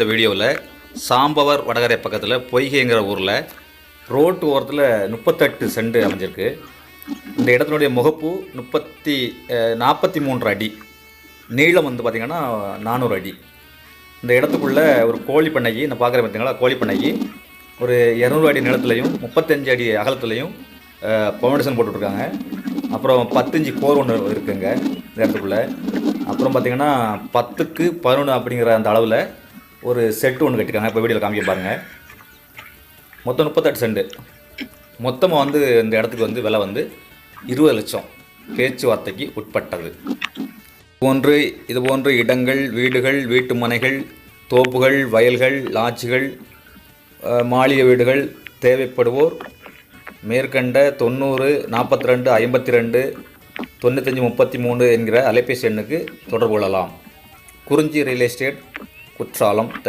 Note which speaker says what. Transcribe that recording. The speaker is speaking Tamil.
Speaker 1: இந்த வீடியோவில் சாம்பவர் வடகரை பக்கத்தில் பொய்கைங்கிற ஊரில் ரோட்டு ஓரத்தில் 38 சென்ட் அமைஞ்சிருக்கு. இந்த இடத்தினுடைய முகப்பு 43 அடி, நீளம் வந்து பார்த்திங்கன்னா 400 அடி. இந்த இடத்துக்குள்ளே ஒரு கோழி பண்ணைக்கு, இந்த பார்க்குற பார்த்தீங்களா கோழி பண்ணைக்கு ஒரு 200 அடி நிலத்துலையும் 35 அடி அகலத்துலையும் ஃபவுண்டேஷன் போட்டுட்ருக்காங்க. அப்புறம் 10 இன்ச்சு கோர் ஒன்று இருக்குங்க இந்த இடத்துக்குள்ளே. அப்புறம் பார்த்திங்கன்னா 10க்கு 11 அப்படிங்கிற அந்த அளவில் ஒரு செட்டு ஒன்று கட்டிருக்காங்க. இப்போ வீடியோவில் காமிக்க பாருங்கள். மொத்தம் 38 சென்ட். மொத்தமாக வந்து இந்த இடத்துக்கு வந்து விலை வந்து 20 லட்சம், பேச்சுவார்த்தைக்கு உட்பட்டது. இதுபோன்று இடங்கள், வீடுகள், வீட்டு மனைகள், தோப்புகள், வயல்கள், லாட்ஜுகள், மாளிகை வீடுகள் தேவைப்படுவோர் மேற்கண்ட 90 42 52 95 33 என்கிற அலைபேசி எண்ணுக்கு தொடர்பு கொள்ளலாம். குறிஞ்சி ரியல் எஸ்டேட், குற்றாலம்.